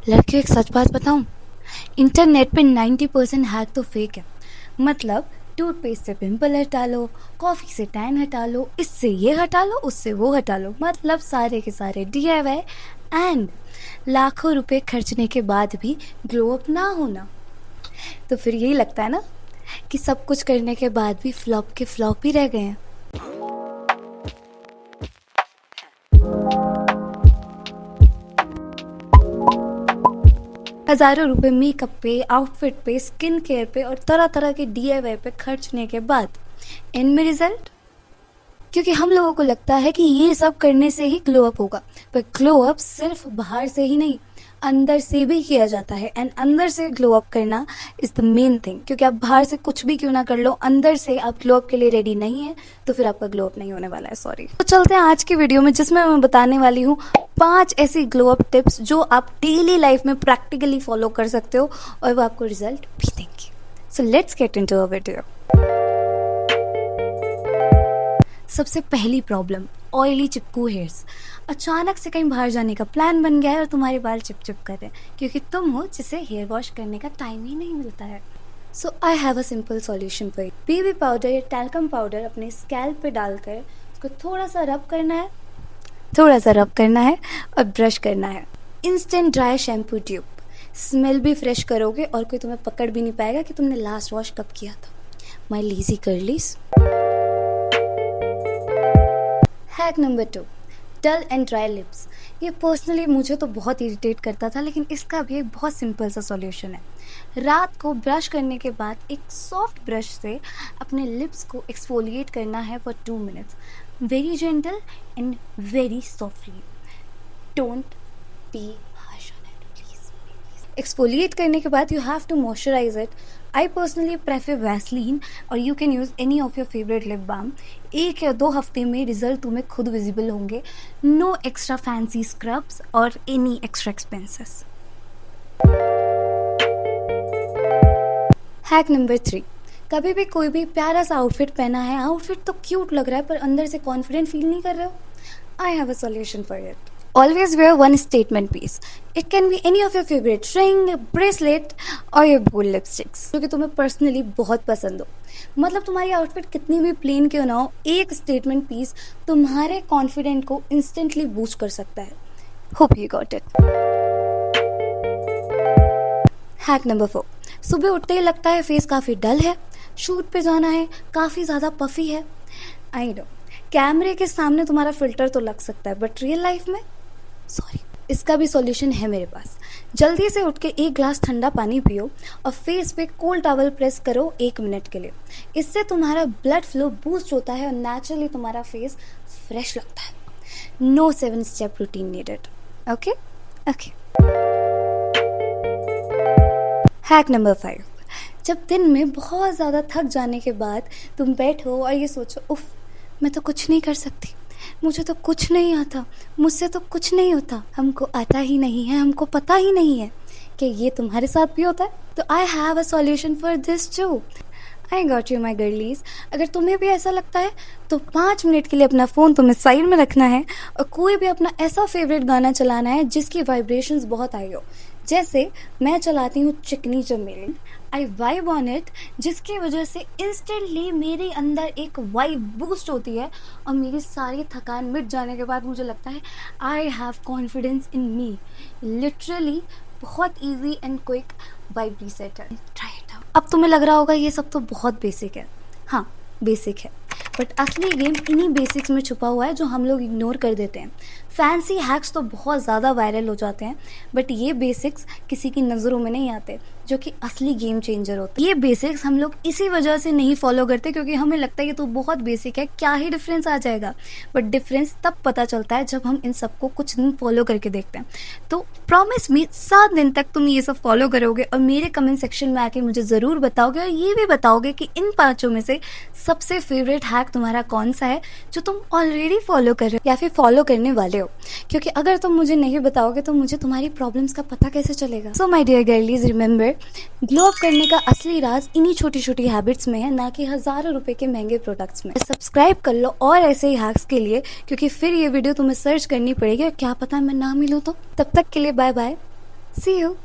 लड़कियों एक सच बात बताऊं, इंटरनेट पे 90% हैक तो फेक है। मतलब टूथपेस्ट से पिंपल हटा लो, कॉफ़ी से टैन हटा लो, इससे ये हटा लो, उससे वो हटा लो, मतलब सारे के सारे DIY एंड लाखों रुपए खर्चने के बाद भी ग्लो अप ना होना। तो फिर यही लगता है ना कि सब कुछ करने के बाद भी फ्लॉप के फ्लॉप ही रह गए हैं। हज़ारों रुपए मेकअप पे, आउटफिट पे, स्किन केयर पे और तरह तरह के DIY पे खर्चने के बाद एंड में रिजल्ट, क्योंकि हम लोगों को लगता है कि ये सब करने से ही ग्लो अप होगा, पर ग्लो अप सिर्फ बाहर से ही नहीं, अंदर से भी किया जाता है। एंड अंदर से ग्लो अप करना इज द मेन थिंग, क्योंकि आप बाहर से कुछ भी क्यों ना कर लो, अंदर से आप ग्लो अप के लिए रेडी नहीं है तो फिर आपका ग्लो अप नहीं होने वाला है। सॉरी। तो चलते हैं आज की वीडियो में, जिसमें मैं बताने वाली हूँ 5 ऐसी ग्लो अप टिप्स जो आप डेली लाइफ में प्रैक्टिकली फॉलो कर सकते हो और वो आपको रिजल्ट भी देंगे। So let's get into a video. सबसे पहली प्रॉब्लम, ऑयली चिपकू हेयर्स। अचानक से कहीं बाहर जाने का प्लान बन गया है और तुम्हारे बाल चिपचिप कर रहे हैं क्योंकि तुम हो जिसे हेयर वॉश करने का टाइम ही नहीं मिलता है। So I have a simple solution for it. Baby powder या टैल्कम पाउडर अपने स्कैल्प पे डालकर उसको थोड़ा सा रब करना है और ब्रश करना है। Instant dry shampoo tube, smell भी फ्रेश करोगे और कोई तुम्हें पकड़ भी नहीं पाएगा कि तुमने लास्ट वॉश कब किया था। My lazy curlies. Hack number 2, dull and dry lips. ये पर्सनली मुझे तो बहुत इरिटेट करता था, लेकिन इसका भी एक बहुत सिंपल सा सॉल्यूशन है। रात को ब्रश करने के बाद एक सॉफ्ट ब्रश से अपने लिप्स को एक्सफोलिएट करना है for 2 minutes, very gentle and very softly. Don't be harsh on it please. Exfoliate करने के बाद you have to moisturise it. I personally prefer Vaseline और you can use any of your favourite lip balm. 1 या 2 हफ्ते में result तुम्हें खुद visible होंगे। नो एक्स्ट्रा फैंसी स्क्रब्स और any extra expenses. Hack number 3, कभी भी कोई भी प्यारा सा आउटफिट पहना है, आउटफिट तो क्यूट लग रहा है पर अंदर से कॉन्फिडेंट फील नहीं कर रहे हो, आई have a solution for it. Always wear one statement piece. It can be any of your favorite ring, bracelet or your bold lipsticks जो कि तुम्हें पर्सनली बहुत पसंद हो। मतलब तुम्हारी आउटफिट कितनी भी प्लेन क्यों ना हो, एक स्टेटमेंट पीस तुम्हारे कॉन्फिडेंट को इंस्टेंटली बूस्ट कर सकता है। Hope you got it. Hack number 4, सुबह उठते ही लगता है फेस काफ़ी डल है, शूट पे जाना है, काफ़ी ज़्यादा पफी है। आई नो कैमरे के सामने तुम्हारा फिल्टर तो लग सकता है, बट रियल लाइफ में सॉरी। इसका भी सॉल्यूशन है मेरे पास। जल्दी से उठ के 1 ग्लास ठंडा पानी पियो और फेस पे कोल्ड टॉवल प्रेस करो 1 मिनट के लिए। इससे तुम्हारा ब्लड फ्लो बूस्ट होता है और नेचुरली तुम्हारा फेस फ्रेश लगता है। No 7 step routine needed. Okay okay. Hack number 5, जब दिन में बहुत ज़्यादा थक जाने के बाद तुम बैठो और ये सोचो, उफ मैं तो कुछ नहीं कर सकती, मुझे तो कुछ नहीं आता, मुझसे तो कुछ नहीं होता, हमको आता ही नहीं है, हमको पता ही नहीं है कि ये तुम्हारे साथ भी होता है। तो I have a solution for this too. I got you my girlies. अगर तुम्हें भी ऐसा लगता है तो 5 मिनट के लिए अपना फ़ोन तुम्हें साइड में रखना है और कोई भी अपना ऐसा फेवरेट गाना चलाना है जिसकी वाइब्रेशंस बहुत आई हो। जैसे मैं चलाती हूँ चिकनी चमेली, आई वाइब ऑन इट, जिसकी वजह से इंस्टेंटली मेरे अंदर एक वाइब बूस्ट होती है और मेरी सारी थकान मिट जाने के बाद मुझे लगता है I have confidence in me. Literally बहुत easy and quick vibe reset है। Try it out. अब तुम्हें लग रहा होगा ये सब तो बहुत बेसिक है। हाँ बेसिक है, बट असली गेम इन्हीं बेसिक्स में छुपा हुआ है जो हम लोग इग्नोर कर देते हैं। फैंसी हैक्स तो बहुत ज़्यादा वायरल हो जाते हैं, बट ये बेसिक्स किसी की नज़रों में नहीं आते जो कि असली गेम चेंजर होते हैं। ये बेसिक्स हम लोग इसी वजह से नहीं फॉलो करते क्योंकि हमें लगता है कि तो बहुत बेसिक है, क्या ही डिफरेंस आ जाएगा। बट डिफरेंस तब पता चलता है जब हम इन सबको कुछ दिन फॉलो करके देखते हैं। तो प्रॉमिस मी 7 दिन तक तुम ये सब फॉलो करोगे और मेरे कमेंट सेक्शन में आके मुझे ज़रूर बताओगे और ये भी बताओगे कि इन 5 में से सबसे फेवरेट हैक तुम्हारा कौन सा है जो तुम ऑलरेडी फॉलो कर रहे हो या फिर फॉलो करने वाले हो। क्योंकि अगर तुम मुझे नहीं बताओगे तो मुझे तुम्हारी प्रॉब्लम्स का पता कैसे चलेगा। So my dear girlies, remember glow up करने का असली राज इन्हीं छोटी छोटी हैबिट्स में है, ना कि हज़ारों रुपए के महंगे प्रोडक्ट्स में। सब्सक्राइब कर लो और ऐसे ही हैक्स के लिए, क्योंकि फिर ये वीडियो तुम्हें सर्च करनी पड़ेगी और क्या पता मैं ना मिलूँ तो। तब तक के लिए बाय बाय, सी यू।